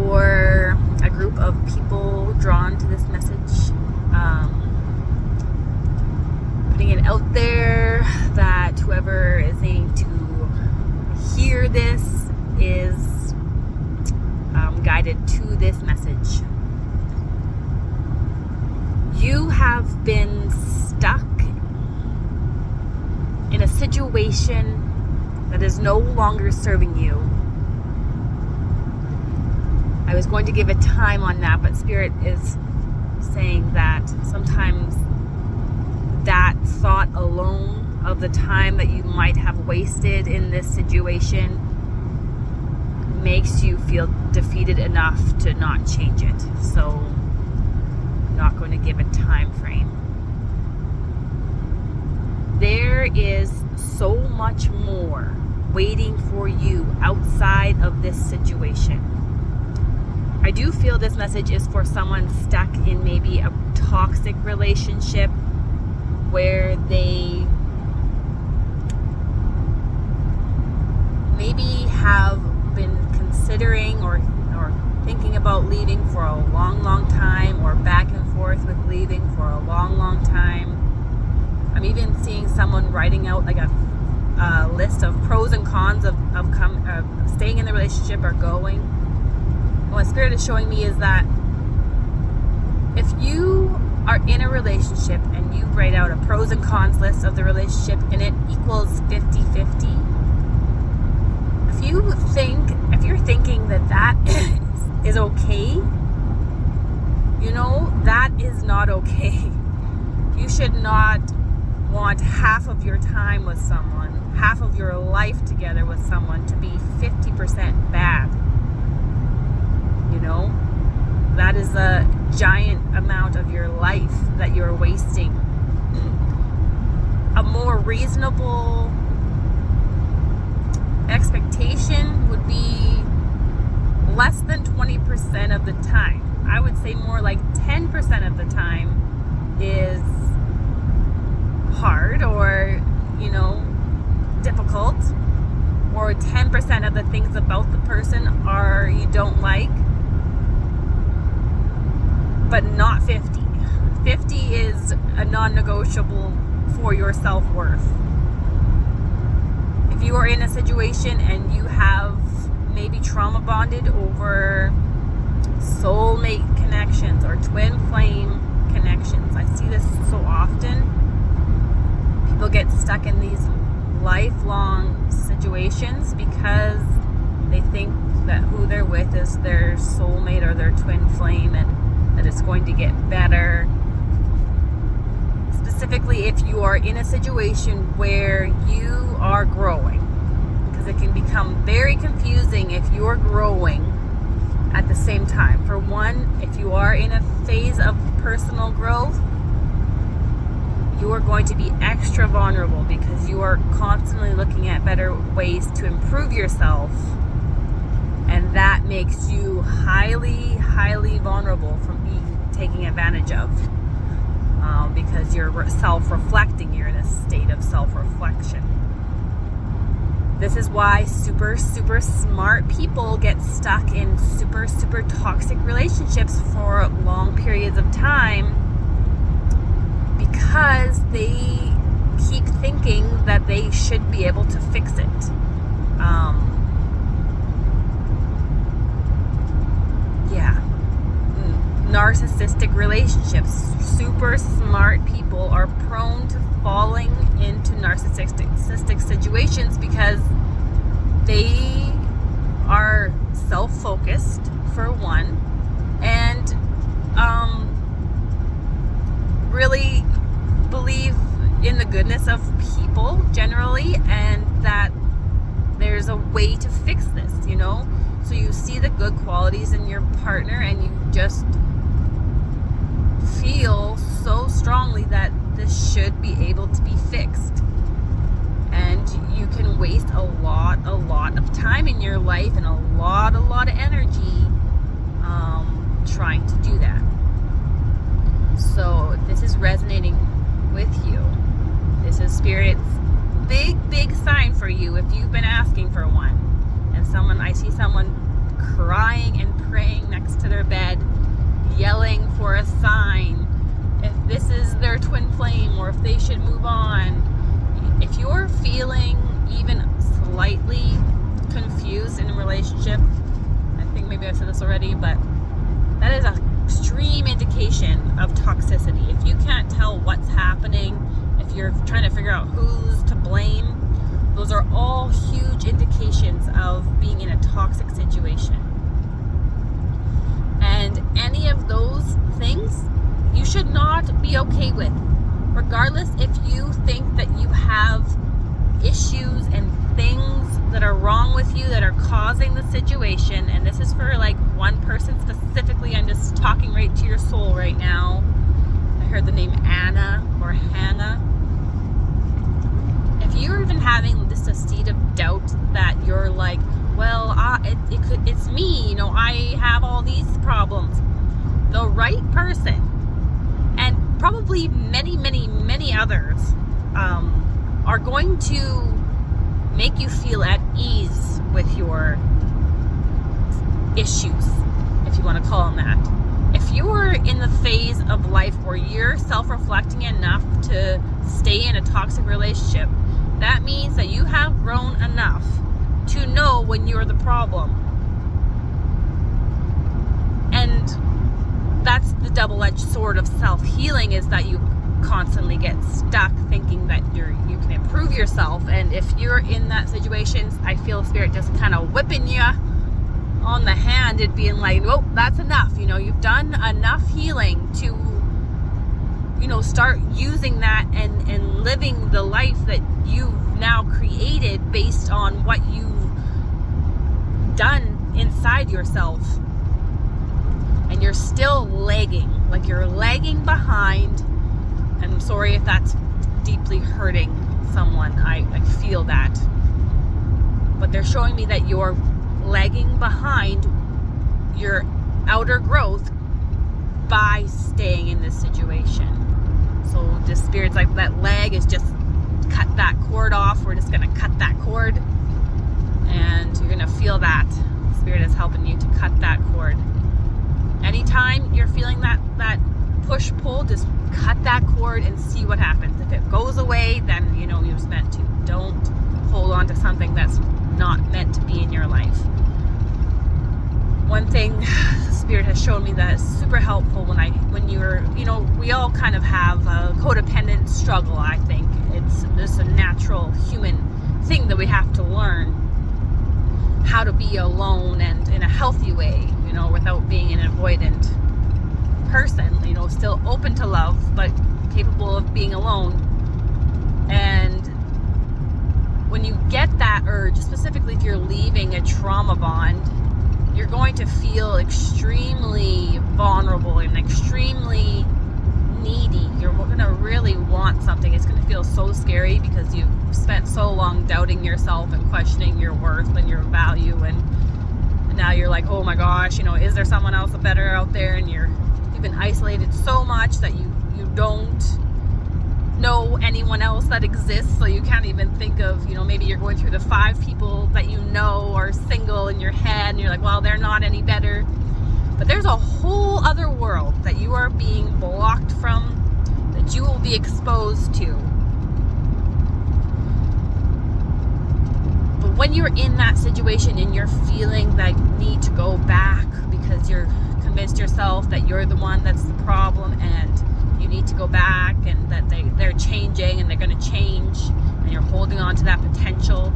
for a group of people drawn to this message. Putting it out there that whoever is needing to hear this is guided to this message. You have been stuck in a situation that is no longer serving you. I was going to give a time on that, but Spirit is saying that sometimes that thought alone of the time that you might have wasted in this situation makes you feel defeated enough to not change it. So I'm not going to give a time frame. There is so much more waiting for you outside of this situation. I do feel this message is for someone stuck in maybe a toxic relationship where they maybe have been considering or thinking about leaving for a long time, or back and forth with leaving for a long time. I'm even seeing someone writing out like a list of pros and cons of staying in the relationship or going. And what Spirit is showing me is that if you are in a relationship and you write out a pros and cons list of the relationship and it equals 50-50, if you're thinking that is okay, you know, that is not okay. You should not want half of your time with someone, half of your life together with someone to be 50% bad. You know, that is a giant amount of your life that you're wasting. A more reasonable expectation would be less than 20% of the time. I would say more like 10% of the time is hard or, you know, difficult, or 10% of the things about the person are you don't like, but not 50. 50 is a non-negotiable for your self-worth. If you are in a situation and you have maybe trauma bonded over soulmate connections or twin flame connections, I see this so often. People get stuck in these lifelong situations because they think that who they're with is their soulmate or their twin flame, and that it's going to get better. Specifically, if you are in a situation where you are growing, because it can become very confusing if you're growing at the same time. For one, if you are in a phase of personal growth, you are going to be extra vulnerable because you are constantly looking at better ways to improve yourself, and that makes you highly vulnerable from being taken advantage of, because you're self-reflecting. You're in a state of self-reflection. This is why super smart people get stuck in super toxic relationships for long periods of time, because they keep thinking that they should be able to fix it. Narcissistic relationships. Super smart people are prone to falling into narcissistic situations because they are self-focused, for one, and really believe in the goodness of people generally, and that there's a way to fix this, you know? So you see the good qualities in your partner and you just feel so strongly that this should be able to be fixed. And you can waste a lot of time in your life and a lot of energy trying to do that. So if this is resonating with you, this is Spirit's big sign for you if you've been asking for one. And I see someone crying and praying to their bed, yelling for a sign, if this is their twin flame or if they should move on. If you're feeling even slightly confused in a relationship, I think maybe I said this already, but that is an extreme indication of toxicity. If you can't tell what's happening, if you're trying to figure out who's to blame, those are all huge indications of being in a toxic situation. And any of those things you should not be okay with. Regardless if you think that you have issues and things that are wrong with you that are causing the situation, and this is for like one person specifically, I'm just talking right to your soul right now. I heard the name Anna or Hannah. If you're even having just a seed of doubt that you're like, well, it's me, I have all these problems. The right person, and probably many, many, many others, are going to make you feel at ease with your issues, if you want to call them that. If you're in the phase of life where you're self-reflecting enough to stay in a toxic relationship, that means that you have grown enough to know when you're the problem. And that's the double-edged sword of self-healing, is that you constantly get stuck thinking that you can improve yourself. And if you're in that situation, I feel Spirit just kind of whipping you on the hand and being like, well, that's enough. You've done enough healing to, start using that and living the life that you've now created based on what you've done inside yourself. And you're still lagging, like you're lagging behind. I'm sorry if that's deeply hurting someone. I feel that. But they're showing me that you're lagging behind your outer growth by staying in this situation. So the Spirit's like, that lag is just cut that cord off. We're just going to cut that cord. And you're going to feel that. Spirit is helping you to cut that cord. Anytime you're feeling that push-pull, just cut that cord and see what happens. If it goes away, then you're meant to. Don't hold on to something that's not meant to be in your life. One thing Spirit has shown me that is super helpful when you're, we all kind of have a codependent struggle, I think. It's just a natural human thing that we have to learn how to be alone and in a healthy way, without being an avoidant person, still open to love, but capable of being alone. And when you get that urge, specifically if you're leaving a trauma bond, you're going to feel extremely vulnerable and extremely needy. You're going to really want something. It's going to feel so scary because you've spent so long doubting yourself and questioning your worth and your value, and now you're like, oh my gosh, is there someone else better out there? And you've been isolated so much that you don't know anyone else that exists, so you can't even think of, maybe you're going through the 5 people that are single in your head, and you're like, well, they're not any better. But there's a whole other world that you are being blocked from, that you will be exposed to. But when you're in that situation and you're feeling that need to go back because you're convinced yourself that you're the one that's the problem and you need to go back and that they're changing and they're going to change, and you're holding on to that potential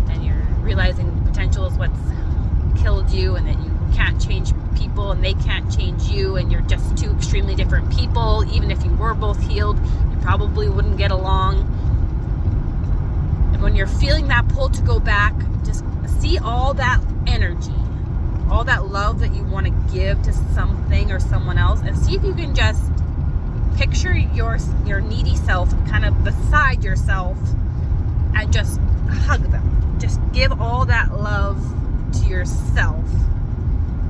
and you're realizing potential is what's killed you, and that you can't change people and they can't change you, and you're just two extremely different people. Even if you were both healed, you probably wouldn't get along. And when you're feeling that pull to go back, just see all that energy, all that love that you want to give to something or someone else, and see if you can just picture your needy self kind of beside yourself and just hug them. Just give all that love to yourself.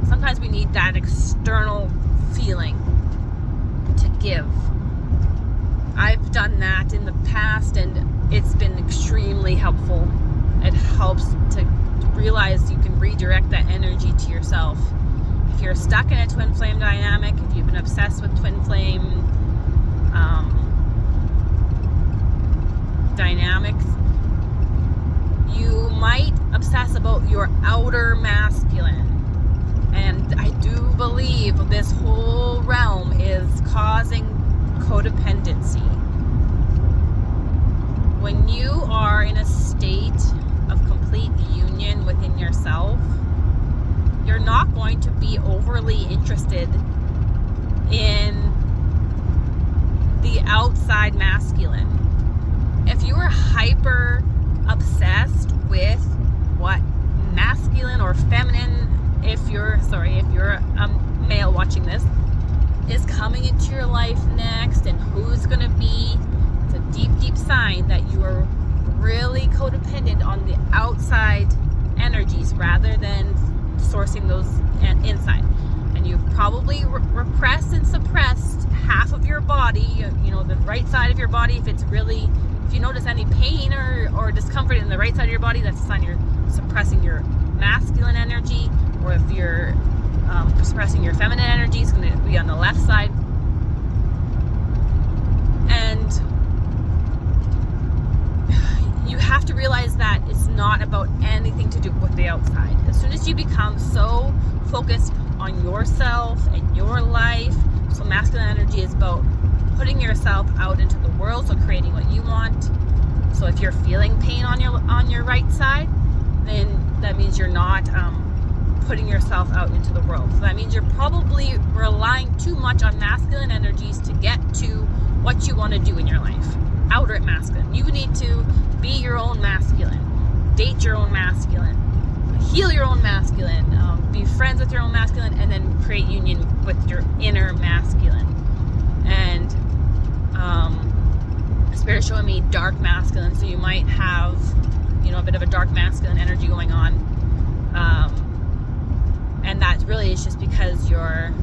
Sometimes we need that external feeling to give. I've done that in the past and it's been extremely helpful. It helps to realize you can redirect that energy to yourself. if you're stuck in a twin flame dynamic, if you've been obsessed with twin flame dynamics, you might obsess about your outer masculine. And I do believe this whole realm is causing codependency. When you are in a state of complete union within yourself, you're not going to be overly interested in the outside masculine. If you are hyper obsessed with what masculine or feminine, if you're a male watching this, is coming into your life next and who's going to be, it's a deep, deep sign that you are really codependent on the outside energies rather than sourcing those inside. And you've probably repressed and suppressed half of your body, the right side of your body. If you notice any pain or discomfort in the right side of your body, that's a sign you're suppressing your masculine energy. Or if you're suppressing your feminine energy, it's going to be on the left side. And you have to realize that it's not about anything to do with the outside. As soon as you become so focused on yourself and your life, so masculine energy is about putting yourself out into the world, so creating what you want. So if you're feeling pain on your right side, then that means you're not putting yourself out into the world. So that means you're probably relying too much on masculine energies to get to what you want to do in your life. Outer masculine. You need to be your own masculine, date your own masculine, heal your own masculine, be friends with your own masculine, and then create union with your inner masculine. And Spirit showing me dark masculine, so you might have a bit of a dark masculine energy going on, and that really is just because you're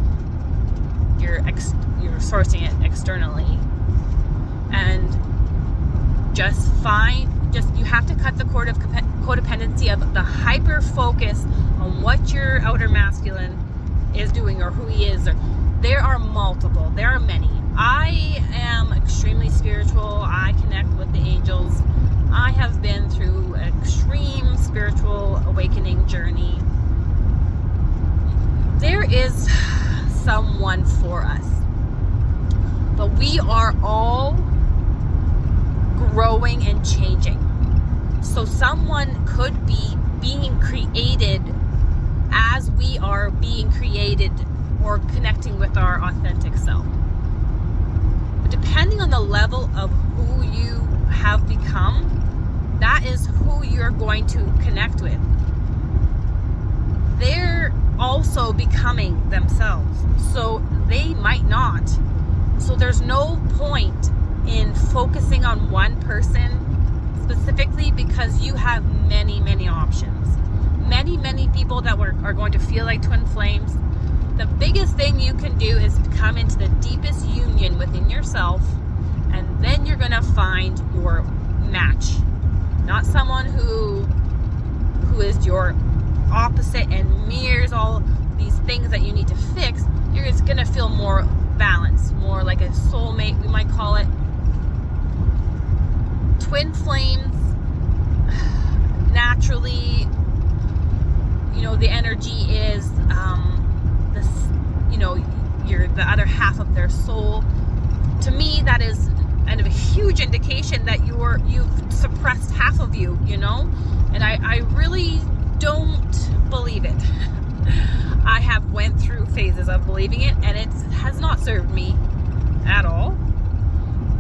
sourcing it externally. And you have to cut the cord of codependency of the hyper focus on what your outer masculine is doing or who he is. There are many. I am extremely spiritual. I connect with the angels. I have been through an extreme spiritual awakening journey. There is someone for us, but we are all growing and changing. So someone could be being created as we are being created or connecting with our authentic self. But depending on the level of who you have become, that is who you're going to connect with. They're also becoming themselves, so they might not. So there's no point in focusing on one person specifically, because you have many, many options. Many people that are going to feel like twin flames. The biggest thing you can do is come into the deepest union within yourself, and then you're going to find your match. Not someone who is your opposite and mirrors all these things that you need to fix. You're just going to feel more balanced, more like a soulmate, we might call it. Twin flames, naturally, the energy is you're the other half of their soul. To me, that is kind of a huge indication that you've suppressed half of you, and I really don't believe it. I have went through phases of believing it, and it has not served me at all.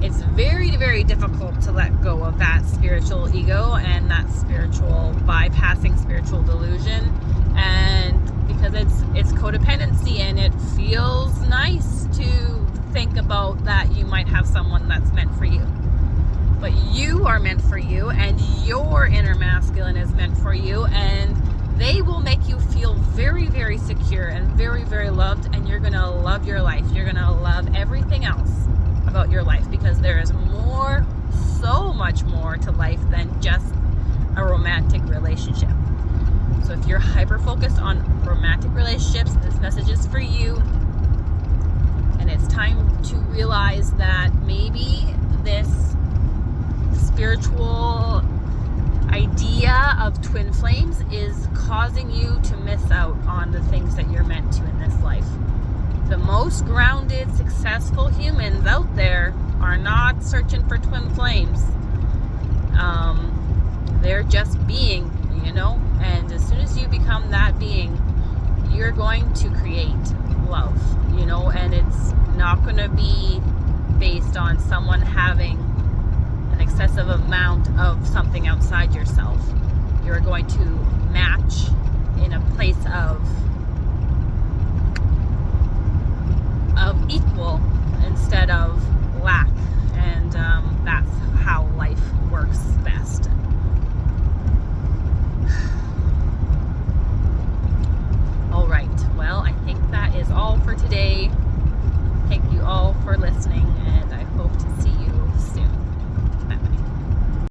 It's very, very difficult to let go of that spiritual ego and that spiritual bypassing spiritual delusion, and because it's codependency, and it feels nice to think about that you might have someone that's meant for you. But you are meant for you, and your inner masculine is meant for you, and they will make you feel very, very secure and very, very loved, and you're going to love your life. You're going to love everything else about your life, because there is more, so much more to life than just a romantic relationship. So if you're hyper focused on romantic relationships, this message is for you. And it's time to realize that maybe this spiritual idea of twin flames is causing you to miss out on the things that you're meant to in this life. The most grounded, successful humans out there are not searching for twin flames. They're just being, and as soon as you become that being, you're going to create love, and it's not going to be based on someone having an excessive amount of something outside yourself. You're going to